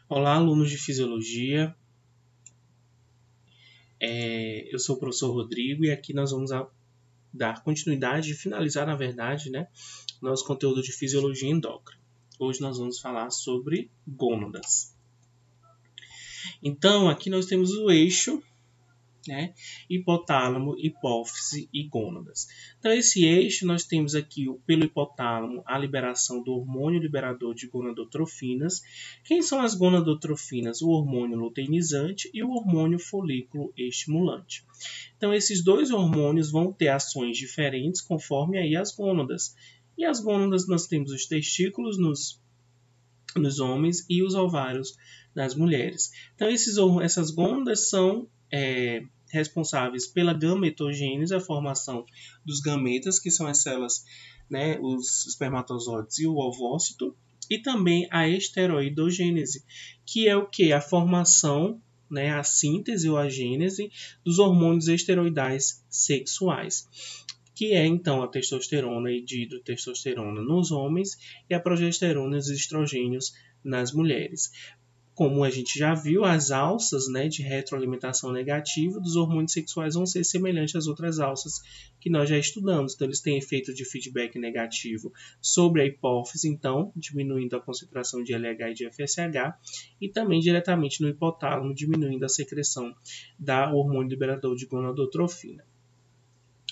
Olá, alunos de Fisiologia. Eu sou o professor Rodrigo e aqui nós vamos dar continuidade e finalizar, na verdade, nosso conteúdo de Fisiologia Endócrina. Hoje nós vamos falar sobre gônadas. Então, aqui nós temos o eixo, hipotálamo, hipófise e gônadas. Então, esse eixo nós temos aqui, pelo hipotálamo, a liberação do hormônio liberador de gonadotrofinas. Quem são as gonadotrofinas? O hormônio luteinizante e o hormônio folículo estimulante. Então, esses dois hormônios vão ter ações diferentes conforme aí as gônadas. E as gônadas nós temos os testículos nos homens e os ovários nas mulheres. Então, essas gônadas são responsáveis pela gametogênese, a formação dos gametas, que são as células, os espermatozoides e o ovócito, e também a esteroidogênese, que é o que? A formação, a síntese ou a gênese dos hormônios esteroidais sexuais, que é então a testosterona e dihidrotestosterona nos homens e a progesterona e os estrogênios nas mulheres. Como a gente já viu, as alças de retroalimentação negativa dos hormônios sexuais vão ser semelhantes às outras alças que nós já estudamos. Então, eles têm efeito de feedback negativo sobre a hipófise, então, diminuindo a concentração de LH e de FSH, e também diretamente no hipotálamo, diminuindo a secreção do hormônio liberador de gonadotrofina.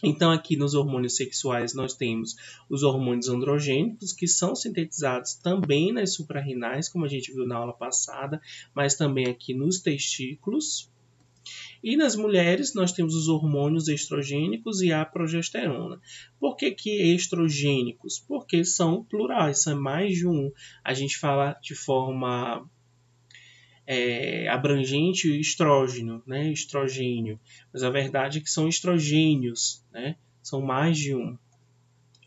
Então, aqui nos hormônios sexuais, nós temos os hormônios androgênicos, que são sintetizados também nas suprarrenais, como a gente viu na aula passada, mas também aqui nos testículos. E nas mulheres, nós temos os hormônios estrogênicos e a progesterona. Por que estrogênicos? Porque são plurais, são mais de um. A gente fala de forma abrangente estrógeno, estrogênio, mas a verdade é que são estrogênios, são mais de um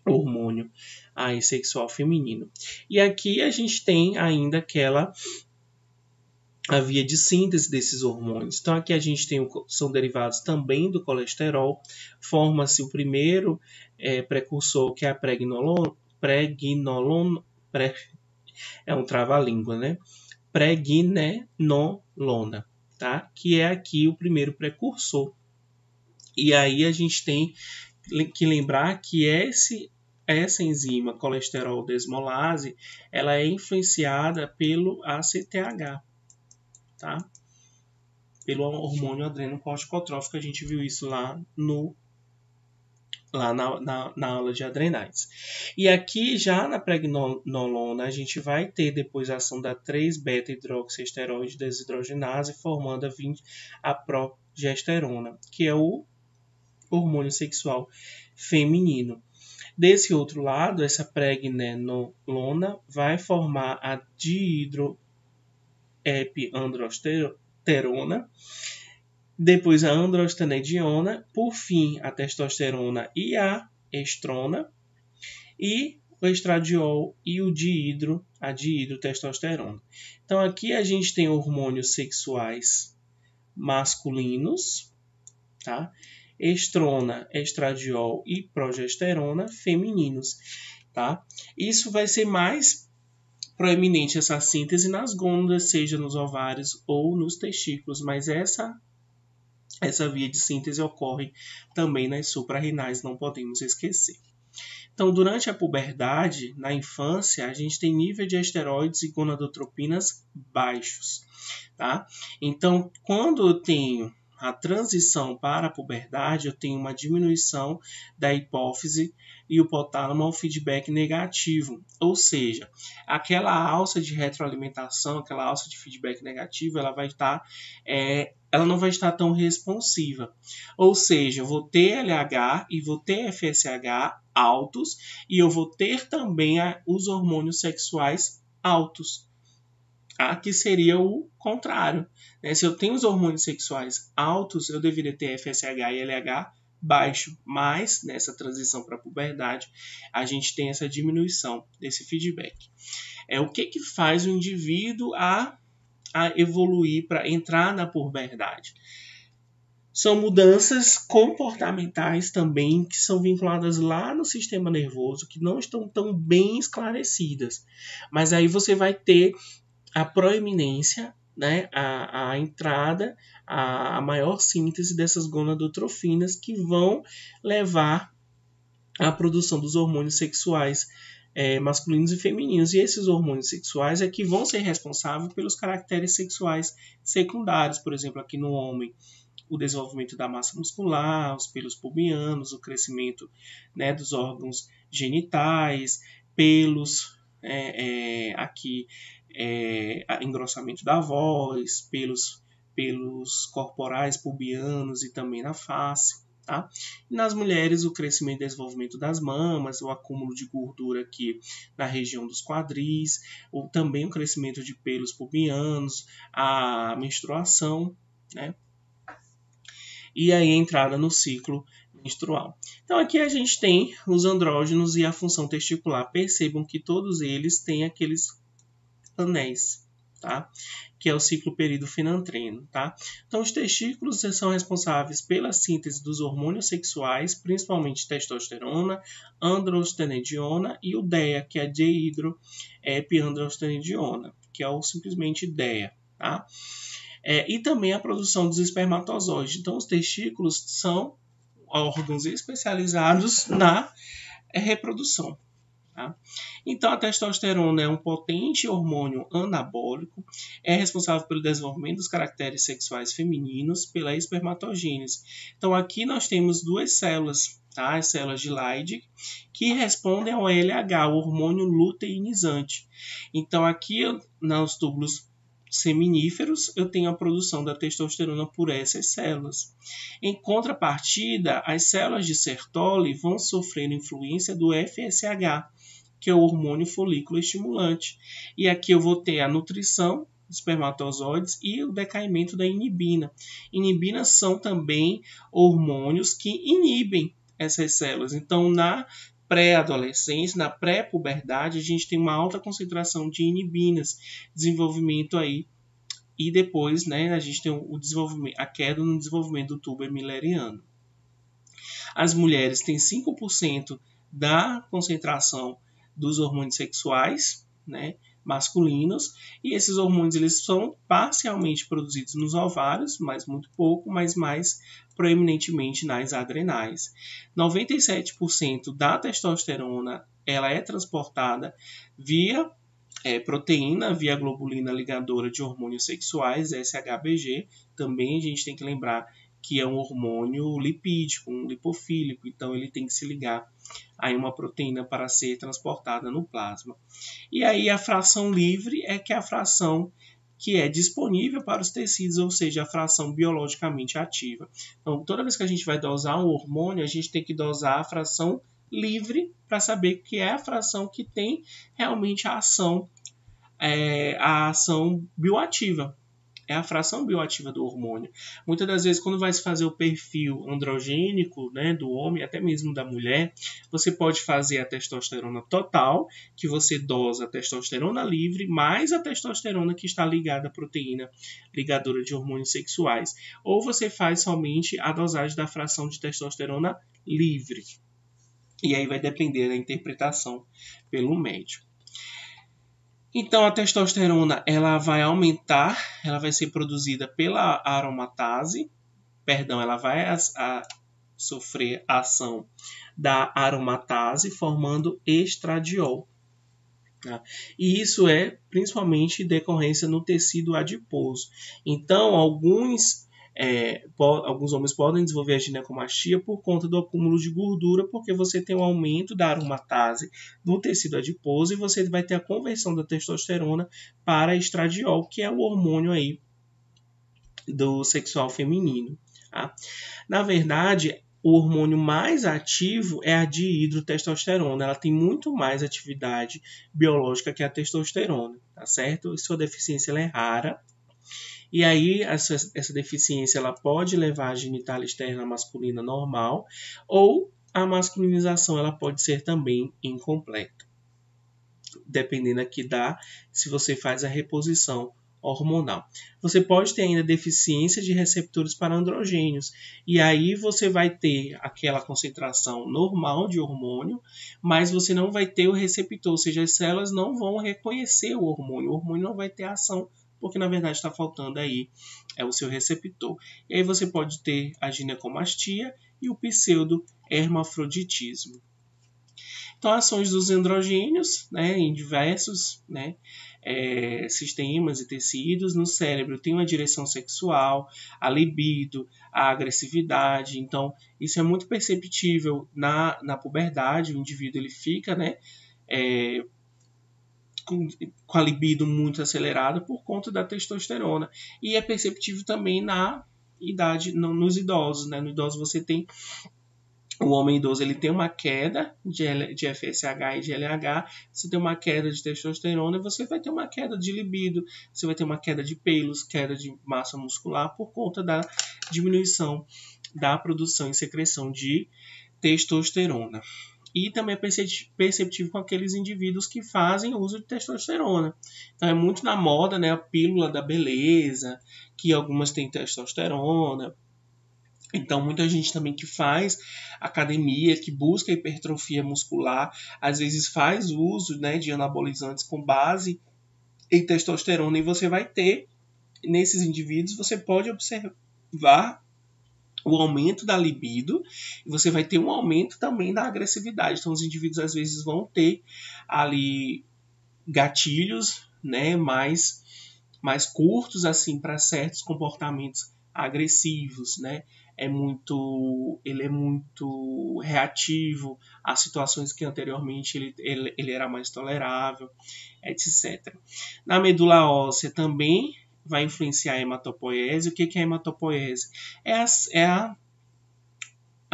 hormônio aí sexual feminino. E aqui a gente tem ainda a via de síntese desses hormônios. Então aqui a gente tem, são derivados também do colesterol, forma-se o primeiro precursor, que é a pregnenolona, é um trava-língua, pregnenolona, tá? Que é aqui o primeiro precursor. E aí a gente tem que lembrar que essa enzima colesterol desmolase, ela é influenciada pelo ACTH, tá? Pelo hormônio adrenocorticotrófico, que a gente viu isso lá na aula de adrenais. E aqui, já na pregnenolona, a gente vai ter depois a ação da 3-beta-hidroxiesteroide desidrogenase, formando a progesterona, que é o hormônio sexual feminino. Desse outro lado, essa pregnenolona vai formar a dihidroepiandrosterona, depois a androstenediona, por fim a testosterona e a estrona, e o estradiol e a dihidrotestosterona. Então aqui a gente tem hormônios sexuais masculinos, tá? Estrona, estradiol e progesterona femininos, tá? Isso vai ser mais proeminente, essa síntese, nas gônadas, seja nos ovários ou nos testículos, mas essa via de síntese ocorre também nas suprarrenais, não podemos esquecer. Então, durante a puberdade, na infância, a gente tem nível de esteroides e gonadotropinas baixos, tá? Então, quando eu tenho a transição para a puberdade, eu tenho uma diminuição da hipófise e o hipotálamo ao feedback negativo. Ou seja, aquela alça de retroalimentação, aquela alça de feedback negativo, ela não vai estar tão responsiva. Ou seja, eu vou ter LH e vou ter FSH altos e eu vou ter também os hormônios sexuais altos. Que seria o contrário. Se eu tenho os hormônios sexuais altos, eu deveria ter FSH e LH baixo, mas nessa transição para a puberdade, a gente tem essa diminuição desse feedback. O que faz o indivíduo a evoluir para entrar na puberdade? São mudanças comportamentais também, que são vinculadas lá no sistema nervoso, que não estão tão bem esclarecidas. Mas aí você vai ter a proeminência, né, a entrada, a maior síntese dessas gonadotrofinas que vão levar à produção dos hormônios sexuais masculinos e femininos. E esses hormônios sexuais é que vão ser responsáveis pelos caracteres sexuais secundários, por exemplo, aqui no homem, o desenvolvimento da massa muscular, os pelos pubianos, o crescimento, né, dos órgãos genitais, pelos, aqui, engrossamento da voz, pelos corporais pubianos e também na face. Tá? E nas mulheres, o crescimento e desenvolvimento das mamas, o acúmulo de gordura aqui na região dos quadris, ou também o crescimento de pelos pubianos, a menstruação, né? E aí a entrada no ciclo menstrual. Então aqui a gente tem os andrógenos e a função testicular. Percebam que todos eles têm aqueles anéis, tá? Que é o ciclo peridofenantreno, tá? Então os testículos são responsáveis pela síntese dos hormônios sexuais, principalmente testosterona, androstenediona e o DEA, que é a dehidroepiandrostenediona, que é o simplesmente DEA, tá? E também a produção dos espermatozoides. Então, os testículos são órgãos especializados na reprodução. Tá? Então, a testosterona é um potente hormônio anabólico, é responsável pelo desenvolvimento dos caracteres sexuais femininos, pela espermatogênese. Então, aqui nós temos duas células, tá? As células de Leydig, que respondem ao LH, o hormônio luteinizante. Então, aqui nos túbulos seminíferos, eu tenho a produção da testosterona por essas células. Em contrapartida, as células de Sertoli vão sofrer influência do FSH, que é o hormônio folículo estimulante. E aqui eu vou ter a nutrição dos espermatozoides e o decaimento da inibina. Inibinas são também hormônios que inibem essas células. Então, na pré-adolescência, na pré-puberdade, a gente tem uma alta concentração de inibinas, desenvolvimento aí, e depois, né, a gente tem o desenvolvimento, a queda no desenvolvimento do tubo hemileriano. As mulheres têm 5% da concentração dos hormônios sexuais, né, masculinos, e esses hormônios eles são parcialmente produzidos nos ovários, mas muito pouco, mas mais proeminentemente nas adrenais. 97% da testosterona ela é transportada via proteína, via globulina ligadora de hormônios sexuais, SHBG. Também a gente tem que lembrar que é um hormônio lipídico, um lipofílico, então ele tem que se ligar a uma proteína para ser transportada no plasma. E aí a fração livre é que é a fração que é disponível para os tecidos, ou seja, a fração biologicamente ativa. Então, toda vez que a gente vai dosar um hormônio, a gente tem que dosar a fração livre para saber que é a fração que tem realmente a ação bioativa. É a fração bioativa do hormônio. Muitas das vezes, quando vai se fazer o perfil androgênico, né, do homem, até mesmo da mulher, você pode fazer a testosterona total, que você dosa a testosterona livre, mais a testosterona que está ligada à proteína ligadora de hormônios sexuais. Ou você faz somente a dosagem da fração de testosterona livre. E aí vai depender da interpretação pelo médico. Então, a testosterona ela vai aumentar, ela vai ser produzida pela aromatase, ela vai sofrer a ação da aromatase, formando estradiol. Tá? E isso é principalmente decorrência no tecido adiposo. Então, alguns homens podem desenvolver a ginecomastia por conta do acúmulo de gordura, porque você tem um aumento da aromatase no tecido adiposo e você vai ter a conversão da testosterona para estradiol, que é o hormônio aí do sexual feminino. Tá? Na verdade, o hormônio mais ativo é a dihidrotestosterona. Ela tem muito mais atividade biológica que a testosterona, tá certo? E sua deficiência ela é rara. E aí, essa deficiência ela pode levar a genitália externa masculina normal, ou a masculinização ela pode ser também incompleta, dependendo aqui se você faz a reposição hormonal. Você pode ter ainda deficiência de receptores para androgênios, e aí você vai ter aquela concentração normal de hormônio, mas você não vai ter o receptor, ou seja, as células não vão reconhecer o hormônio não vai ter ação, porque na verdade está faltando aí o seu receptor. E aí você pode ter a ginecomastia e o pseudo-hermafroditismo. Então, ações dos androgênios, né, em diversos, né, sistemas e tecidos no cérebro tem uma direção sexual, a libido, a agressividade. Então, isso é muito perceptível na puberdade. O indivíduo ele fica, né, com a libido muito acelerada por conta da testosterona. E é perceptível também na idade, nos idosos. Né? No idoso você tem o homem idoso ele tem uma queda de FSH e de LH, você tem uma queda de testosterona e você vai ter uma queda de libido, você vai ter uma queda de pelos, queda de massa muscular por conta da diminuição da produção e secreção de testosterona. E também é perceptível com aqueles indivíduos que fazem uso de testosterona. Então é muito na moda, né, a pílula da beleza, que algumas têm testosterona. Então, muita gente também que faz academia, que busca hipertrofia muscular, às vezes faz uso, né, de anabolizantes com base em testosterona, e você vai ter, nesses indivíduos, você pode observar o aumento da libido, e você vai ter um aumento também da agressividade. Então, os indivíduos às vezes vão ter ali gatilhos, né, mais curtos assim para certos comportamentos agressivos, né? Ele é muito reativo a situações que anteriormente ele era mais tolerável, etc. Na medula óssea também vai influenciar a hematopoiese. O que é a hematopoiese? É a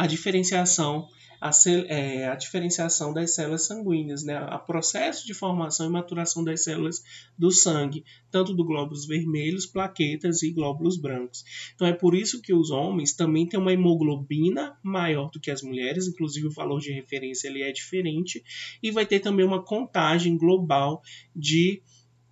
diferenciação a diferenciação das células sanguíneas, né? O processo de formação e maturação das células do sangue, tanto do glóbulos vermelhos, plaquetas e glóbulos brancos. Então é por isso que os homens também têm uma hemoglobina maior do que as mulheres, inclusive o valor de referência ele é diferente, e vai ter também uma contagem global de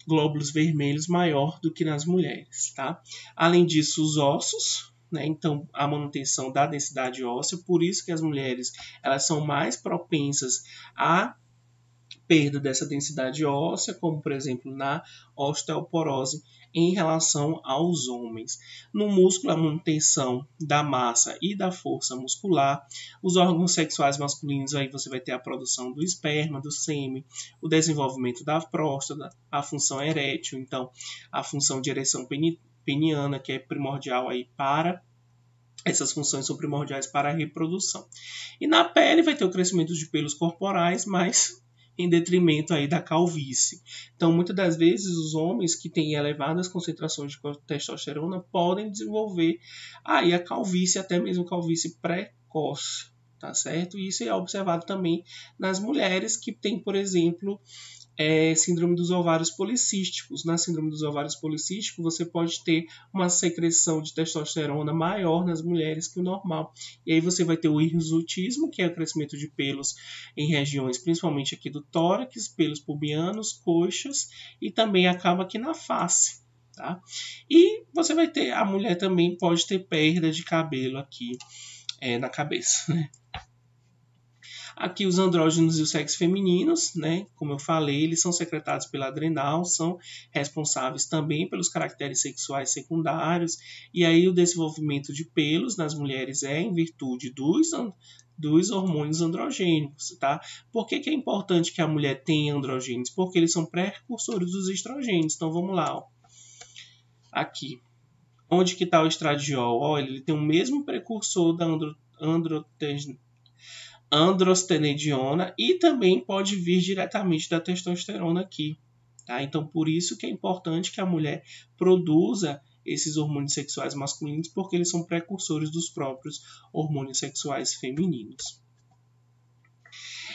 glóbulos vermelhos maior do que nas mulheres, tá? Além disso, os ossos, né? Então, a manutenção da densidade óssea, por isso que as mulheres elas são mais propensas à perda dessa densidade óssea, como por exemplo na osteoporose, em relação aos homens. No músculo, a manutenção da massa e da força muscular. Os órgãos sexuais masculinos, aí você vai ter a produção do esperma, do sêmen, o desenvolvimento da próstata, a função erétil, então a função de ereção peniana, que é primordial aí para essas funções são primordiais para a reprodução. E na pele vai ter o crescimento de pelos corporais, mas em detrimento aí da calvície. Então, muitas das vezes, os homens que têm elevadas concentrações de testosterona podem desenvolver aí a calvície, até mesmo calvície precoce, tá certo? E isso é observado também nas mulheres que têm, por exemplo, síndrome dos ovários policísticos. Na síndrome dos ovários policísticos, você pode ter uma secreção de testosterona maior nas mulheres que o normal. E aí você vai ter o hirsutismo, que é o crescimento de pelos em regiões, principalmente aqui do tórax, pelos pubianos, coxas, e também acaba aqui na face. Tá? E você vai ter, a mulher também pode ter perda de cabelo aqui na cabeça, né? Aqui os andrógenos e os sexos femininos, né? Como eu falei, eles são secretados pela adrenal, são responsáveis também pelos caracteres sexuais secundários, e aí o desenvolvimento de pelos nas mulheres é em virtude dos hormônios androgênicos, tá? Por que é importante que a mulher tenha androgênios? Porque eles são precursores dos estrogênios. Então vamos lá, ó. Aqui. Onde que está o estradiol? Olha, ele tem o mesmo precursor da androstenediona e também pode vir diretamente da testosterona aqui. Tá? Então, por isso que é importante que a mulher produza esses hormônios sexuais masculinos, porque eles são precursores dos próprios hormônios sexuais femininos.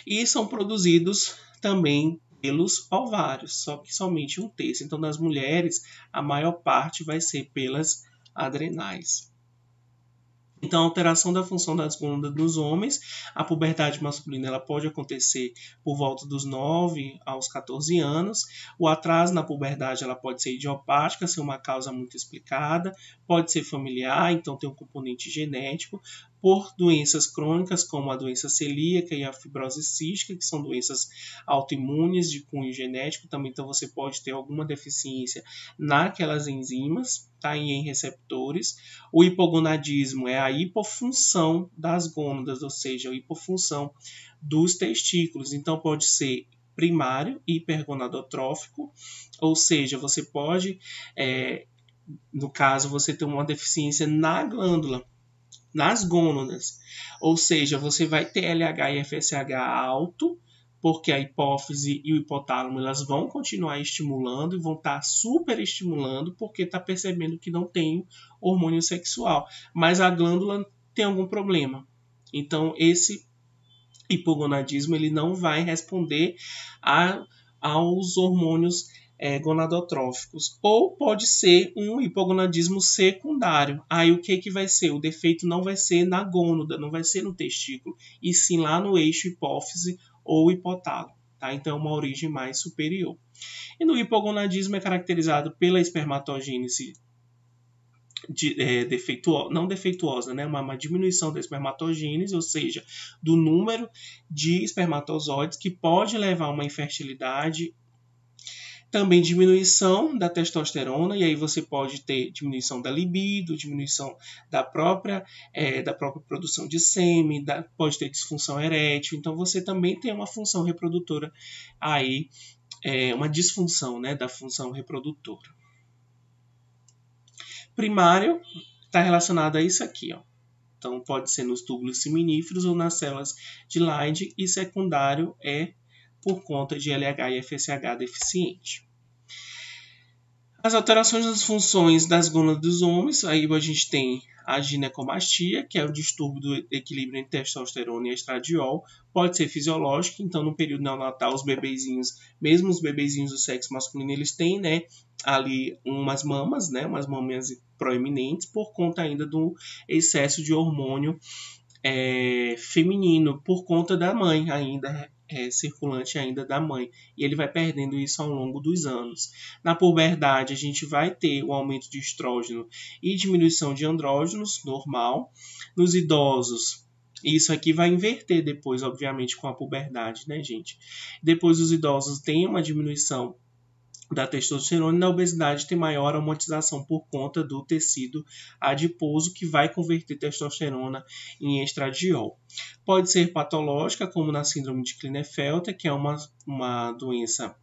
E são produzidos também pelos ovários, só que somente 1/3. Então, nas mulheres, a maior parte vai ser pelas adrenais. Então, a alteração da função das glândulas nos homens, a puberdade masculina ela pode acontecer por volta dos 9 aos 14 anos. O atraso na puberdade ela pode ser idiopática, ser uma causa muito explicada, pode ser familiar, então tem um componente genético, por doenças crônicas como a doença celíaca e a fibrose cística, que são doenças autoimunes de cunho genético também, então você pode ter alguma deficiência naquelas enzimas, tá, e em receptores. O hipogonadismo é a hipofunção das gônadas, ou seja, a hipofunção dos testículos. Então, pode ser primário, hipergonadotrófico, ou seja, você pode, no caso, você ter uma deficiência na glândula, nas gônadas, ou seja, você vai ter LH e FSH alto, porque a hipófise e o hipotálamo elas vão continuar estimulando e vão estar super estimulando porque está percebendo que não tem hormônio sexual, mas a glândula tem algum problema. Então, esse hipogonadismo ele não vai responder aos hormônios gonadotróficos. Ou pode ser um hipogonadismo secundário. Aí o que vai ser? O defeito não vai ser na gônada, não vai ser no testículo, e sim lá no eixo hipófise ou hipotálamo. Tá? Então é uma origem mais superior. E no hipogonadismo é caracterizado pela espermatogênese não defeituosa, né? Uma diminuição da espermatogênese, ou seja, do número de espermatozoides, que pode levar a uma infertilidade. Também diminuição da testosterona, e aí você pode ter diminuição da libido, diminuição da própria produção de sêmen, pode ter disfunção erétil, então você também tem uma função reprodutora aí, uma disfunção, né, da função reprodutora. Primário está relacionado a isso aqui, ó. Então pode ser nos túbulos seminíferos ou nas células de Leydig, e secundário é por conta de LH e FSH deficiente. As alterações das funções das gônadas dos homens, aí a gente tem a ginecomastia, que é o distúrbio do equilíbrio entre testosterona e estradiol, pode ser fisiológico, então no período neonatal os bebezinhos, mesmo os bebezinhos do sexo masculino, eles têm, né, ali umas mamas, né, umas maminhas proeminentes por conta ainda do excesso de hormônio feminino, por conta da mãe ainda, circulante ainda da mãe, e ele vai perdendo isso ao longo dos anos. Na puberdade, a gente vai ter o aumento de estrógeno e diminuição de andrógenos, normal. Nos idosos, isso aqui vai inverter depois, obviamente, com a puberdade, né, gente? Depois, os idosos têm uma diminuição da testosterona, e na obesidade tem maior aromatização por conta do tecido adiposo que vai converter testosterona em estradiol. Pode ser patológica, como na síndrome de Klinefelter, que é uma doença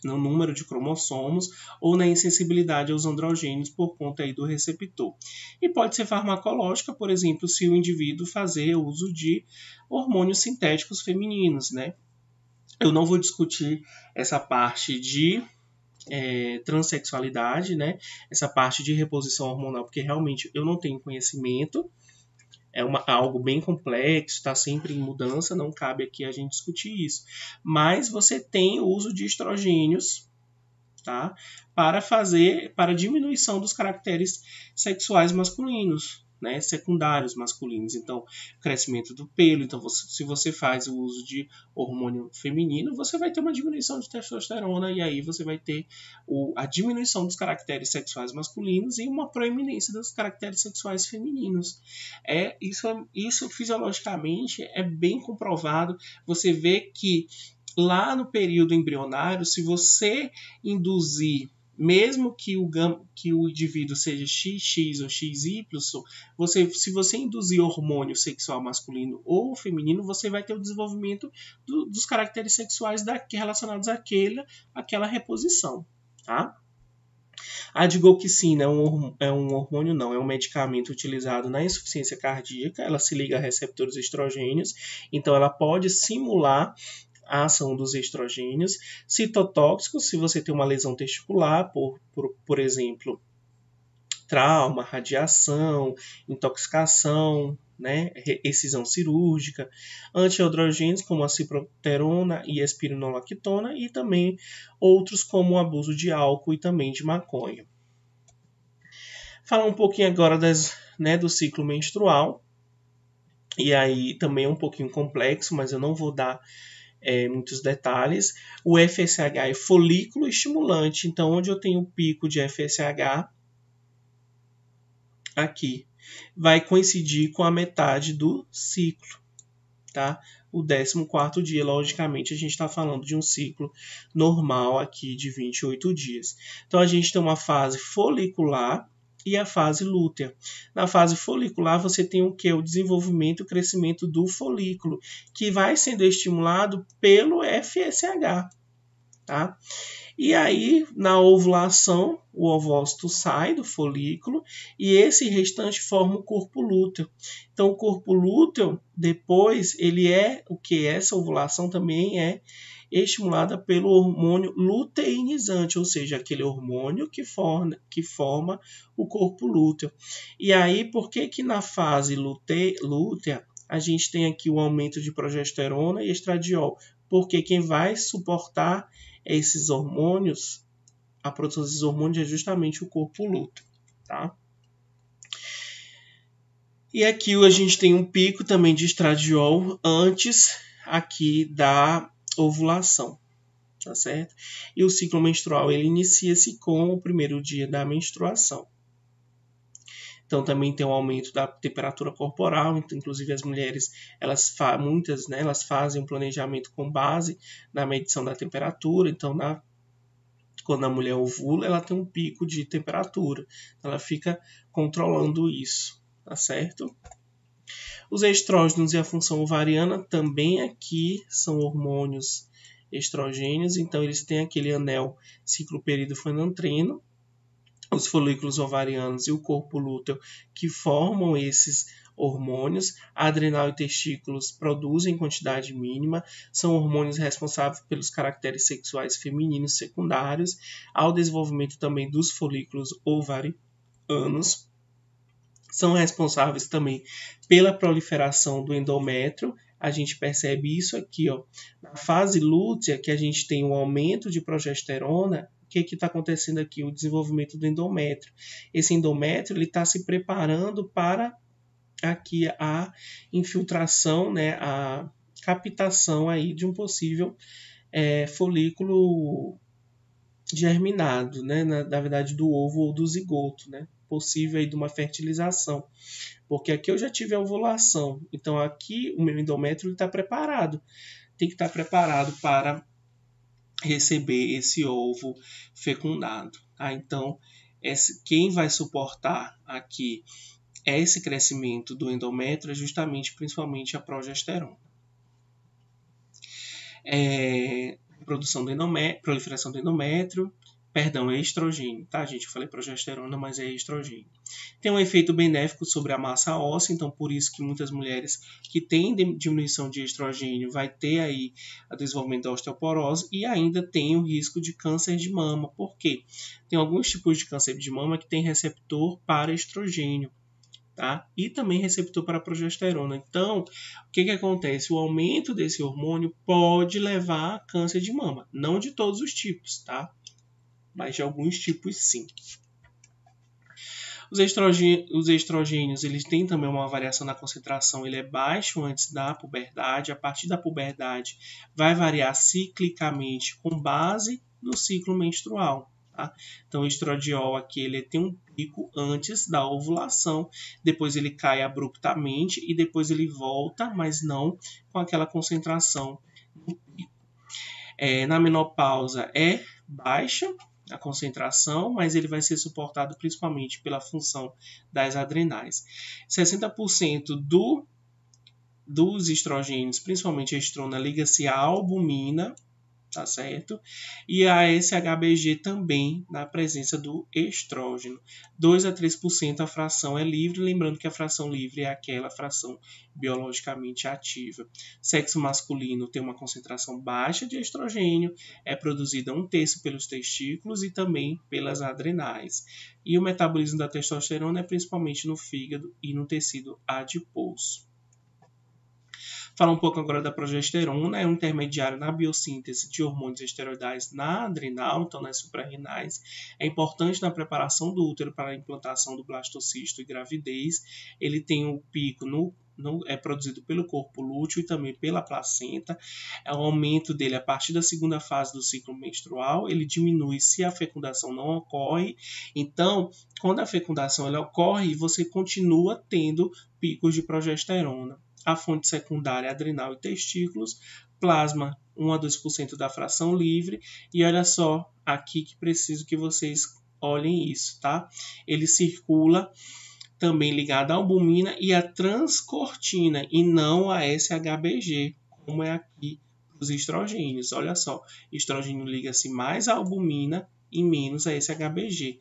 no número de cromossomos, ou na insensibilidade aos androgênios por conta aí do receptor. E pode ser farmacológica, por exemplo, se o indivíduo fazer uso de hormônios sintéticos femininos, né? Eu não vou discutir essa parte de transexualidade, né? Essa parte de reposição hormonal, porque realmente eu não tenho conhecimento. É algo bem complexo, está sempre em mudança, não cabe aqui a gente discutir isso. Mas você tem o uso de estrogênios, tá? Para diminuição dos caracteres sexuais masculinos, né, secundários masculinos. Então, crescimento do pelo. Então, se você faz o uso de hormônio feminino, você vai ter uma diminuição de testosterona, e aí você vai ter a diminuição dos caracteres sexuais masculinos e uma proeminência dos caracteres sexuais femininos. Isso fisiologicamente é bem comprovado. Você vê que lá no período embrionário, se você induzir, mesmo que o indivíduo seja XX ou XY, se você induzir hormônio sexual masculino ou feminino, você vai ter o desenvolvimento dos caracteres sexuais relacionados àquela reposição. Tá? A digoxina é um medicamento utilizado na insuficiência cardíaca, ela se liga a receptores estrogênios, então ela pode simular a ação dos estrogênios. Citotóxicos, se você tem uma lesão testicular, por exemplo, trauma, radiação, intoxicação, né, excisão cirúrgica. Antiandrogênios, como a ciproterona e a espironolactona, e também outros como o abuso de álcool e também de maconha. Falar um pouquinho agora do ciclo menstrual. E aí também é um pouquinho complexo, mas eu não vou dar muitos detalhes. O FSH é folículo estimulante, então onde eu tenho o pico de FSH, aqui, vai coincidir com a metade do ciclo, tá? O 14º dia, logicamente, a gente está falando de um ciclo normal aqui de 28 dias. Então, a gente tem uma fase folicular e a fase lútea. Na fase folicular, você tem o que? O desenvolvimento e o crescimento do folículo, que vai sendo estimulado pelo FSH, tá? E aí, na ovulação, o ovócito sai do folículo e esse restante forma o corpo lúteo. Então, o corpo lúteo, depois, ele é o que? Essa ovulação também é estimulada pelo hormônio luteinizante, ou seja, aquele hormônio que forma o corpo lúteo. E aí, por que na fase lútea a gente tem aqui o aumento de progesterona e estradiol? Porque quem vai suportar esses hormônios, a produção desses hormônios é justamente o corpo lúteo, tá? E aqui a gente tem um pico também de estradiol antes aqui da ovulação, tá certo? E o ciclo menstrual ele inicia-se com o primeiro dia da menstruação. Então também tem um aumento da temperatura corporal, então, inclusive as mulheres, muitas, né, elas fazem um planejamento com base na medição da temperatura, então quando a mulher ovula, ela tem um pico de temperatura, ela fica controlando isso, tá certo? Os estrógenos e a função ovariana também aqui são hormônios estrogênios, então eles têm aquele anel cicloperidofenantrino, os folículos ovarianos e o corpo lúteo que formam esses hormônios. A adrenal e testículos produzem em quantidade mínima, são hormônios responsáveis pelos caracteres sexuais femininos secundários, ao desenvolvimento também dos folículos ovarianos. São responsáveis também pela proliferação do endométrio. A gente percebe isso aqui, ó, na fase lútea, que a gente tem um aumento de progesterona. O que está acontecendo aqui? O desenvolvimento do endométrio. Esse endométrio está se preparando para aqui a infiltração, né, a captação aí de um possível folículo germinado, né, na verdade do ovo ou do zigoto, né, possível aí de uma fertilização. Porque aqui eu já tive a ovulação, então aqui o meu endométrio está preparado. Tem que estar preparado para receber esse ovo fecundado. Tá? Então, quem vai suportar aqui esse crescimento do endométrio é justamente, principalmente, a progesterona. Produção do endométrio, proliferação do endométrio, perdão, é estrogênio, tá, gente? Eu falei progesterona, mas é estrogênio. Tem um efeito benéfico sobre a massa óssea, então por isso que muitas mulheres que têm diminuição de estrogênio vai ter aí o desenvolvimento da osteoporose e ainda tem o risco de câncer de mama. Por quê? Tem alguns tipos de câncer de mama que tem receptor para estrogênio, tá? E também receptor para progesterona. Então, o que acontece? O aumento desse hormônio pode levar a câncer de mama. Não de todos os tipos, tá? Mas de alguns tipos sim. Os estrogênios eles têm também uma variação na concentração, ele é baixo antes da puberdade, a partir da puberdade vai variar ciclicamente com base no ciclo menstrual. Tá? Então o estradiol aqui ele tem um pico antes da ovulação, depois ele cai abruptamente e depois ele volta, mas não com aquela concentração no pico. Na menopausa é baixa a concentração, mas ele vai ser suportado principalmente pela função das adrenais. 60% dos estrogênios, principalmente a estrona, liga-se à albumina, tá certo? E a SHBG também na presença do estrógeno. 2 a 3% a fração é livre, lembrando que a fração livre é aquela fração biologicamente ativa. Sexo masculino tem uma concentração baixa de estrogênio, é produzida 1/3 pelos testículos e também pelas adrenais. E o metabolismo da testosterona é principalmente no fígado e no tecido adiposo. Falar um pouco agora da progesterona, é um intermediário na biossíntese de hormônios esteroidais na adrenal, então nas suprarrenais. É importante na preparação do útero para a implantação do blastocisto e gravidez. Ele tem um pico é produzido pelo corpo lúteo e também pela placenta. O aumento dele a partir da segunda fase do ciclo menstrual, ele diminui se a fecundação não ocorre. Então, quando a fecundação ela ocorre, você continua tendo picos de progesterona. A fonte secundária é adrenal e testículos, plasma 1 a 2% da fração livre, e olha só aqui que preciso que vocês olhem isso, tá? Ele circula também ligado à albumina e à transcortina, e não a SHBG, como é aqui os estrogênios. Olha só, estrogênio liga-se mais à albumina e menos a SHBG.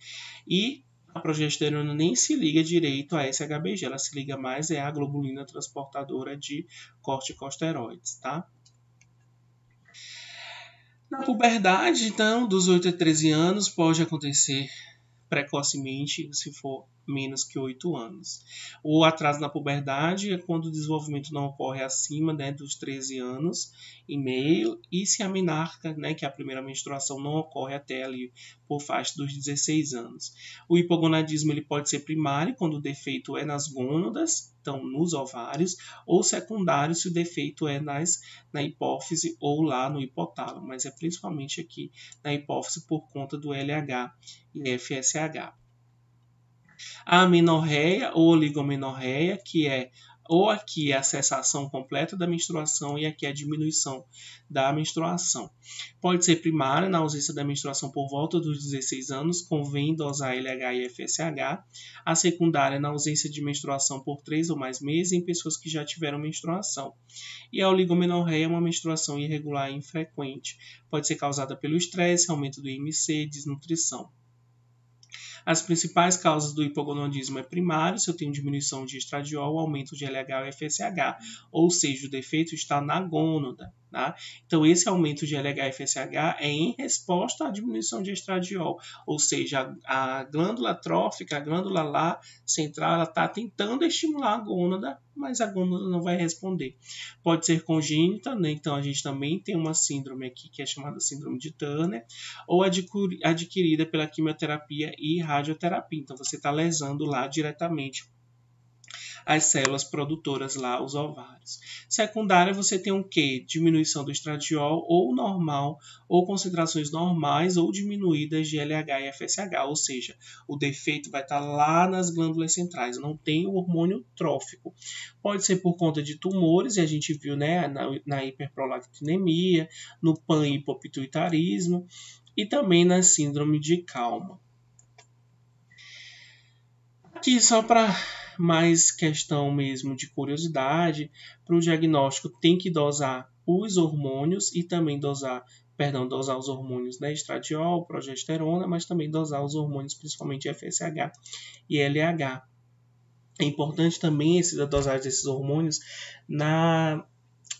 E a progesterona nem se liga direito a SHBG, ela se liga mais à globulina transportadora de corticosteroides, tá? Na puberdade, então, dos 8 a 13 anos, pode acontecer precocemente, se for menos que 8 anos. O atraso na puberdade é quando o desenvolvimento não ocorre acima, né, dos 13 anos e meio, e se a menarca, né, que é a primeira menstruação, não ocorre até ali por faixa dos 16 anos. O hipogonadismo ele pode ser primário, quando o defeito é nas gônadas, então nos ovários, ou secundário, se o defeito é na hipófise ou lá no hipotálamo, mas é principalmente aqui na hipófise por conta do LH e FSH. A amenorreia ou oligomenorreia, que é ou aqui a cessação completa da menstruação e aqui a diminuição da menstruação. Pode ser primária, na ausência da menstruação por volta dos 16 anos, convém dosar LH e FSH. A secundária, na ausência de menstruação por 3 ou mais meses, em pessoas que já tiveram menstruação. E a oligomenorreia é uma menstruação irregular e infrequente. Pode ser causada pelo estresse, aumento do IMC, desnutrição. As principais causas do hipogonadismo é primário, se eu tenho diminuição de estradiol, aumento de LH ou FSH, ou seja, o defeito está na gônada. Tá? Então, esse aumento de LH e FSH é em resposta à diminuição de estradiol, ou seja, a glândula trófica, a glândula lá central, ela está tentando estimular a gônada, mas a gônada não vai responder. Pode ser congênita, né? Então a gente também tem uma síndrome aqui que é chamada síndrome de Turner, ou adquirida pela quimioterapia e radioterapia. Então você está lesando lá diretamente as células produtoras lá, os ovários. Secundária, você tem o quê? Diminuição do estradiol ou normal, ou concentrações normais ou diminuídas de LH e FSH, ou seja, o defeito vai estar lá nas glândulas centrais, não tem o hormônio trófico. Pode ser por conta de tumores, e a gente viu, né, na hiperprolactinemia, no panhipopituitarismo e também na síndrome de Kalman. Aqui só para mais questão mesmo de curiosidade, para o diagnóstico tem que dosar os hormônios e também dosar os hormônios, né, estradiol, progesterona, mas também dosar os hormônios, principalmente FSH e LH. É importante também a dosagem desses hormônios na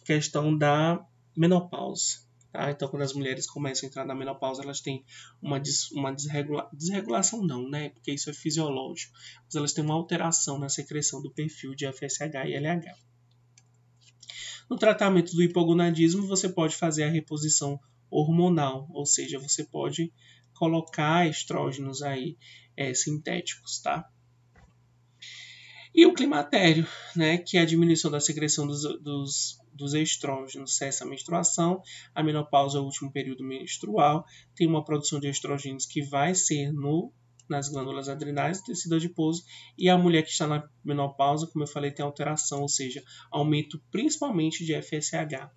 questão da menopausa. Tá? Então, quando as mulheres começam a entrar na menopausa, elas têm uma desregulação não, né? Porque isso é fisiológico. Mas elas têm uma alteração na secreção do perfil de FSH e LH. No tratamento do hipogonadismo, você pode fazer a reposição hormonal, ou seja, você pode colocar estrógenos aí sintéticos, tá? E o climatério, né, que é a diminuição da secreção dos estrógenos, cessa a menstruação, a menopausa é o último período menstrual, tem uma produção de estrógenos que vai ser nas glândulas adrenais, tecido adiposo, e a mulher que está na menopausa, como eu falei, tem alteração, ou seja, aumento principalmente de FSH.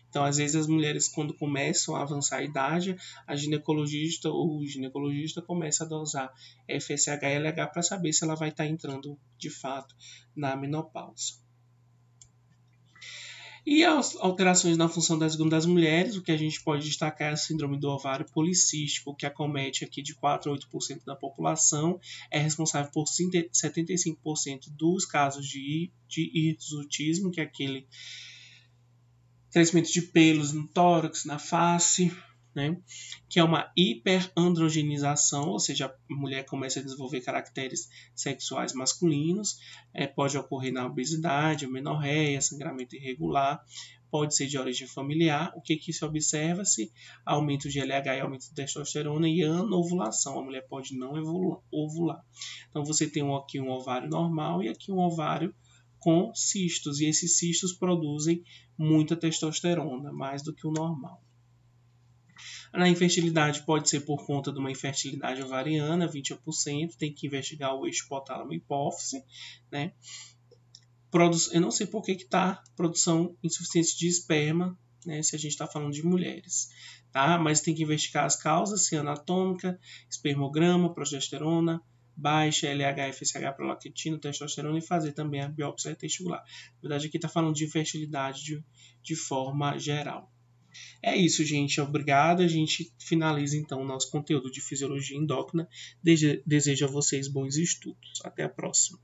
Então, às vezes, as mulheres, quando começam a avançar a idade, a ginecologista ou o ginecologista começa a dosar FSH e LH para saber se ela vai estar entrando, de fato, na menopausa. E as alterações na função das glândulas das mulheres, o que a gente pode destacar é a síndrome do ovário policístico, que acomete aqui de 4 a 8% da população, é responsável por 75% dos casos de hirsutismo, que é aquele crescimento de pelos no tórax, na face. né? Que é uma hiperandrogenização, ou seja, a mulher começa a desenvolver caracteres sexuais masculinos, pode ocorrer na obesidade, amenorreia, sangramento irregular, pode ser de origem familiar. O que se observa-se? Aumento de LH e aumento de testosterona e anovulação. A mulher pode não ovular. Então você tem aqui um ovário normal e aqui um ovário com cistos, e esses cistos produzem muita testosterona, mais do que o normal. A infertilidade pode ser por conta de uma infertilidade ovariana, 20%, tem que investigar o eixo hipotálamo-hipófise, né? Eu não sei por que está produção insuficiente de esperma, né, se a gente está falando de mulheres, tá? Mas tem que investigar as causas, se anatômica, espermograma, progesterona, baixa, LH, FSH, prolactina, testosterona e fazer também a biópsia testicular. Na verdade, aqui está falando de infertilidade de forma geral. É isso, gente. Obrigado. A gente finaliza então o nosso conteúdo de fisiologia endócrina. Desejo a vocês bons estudos. Até a próxima.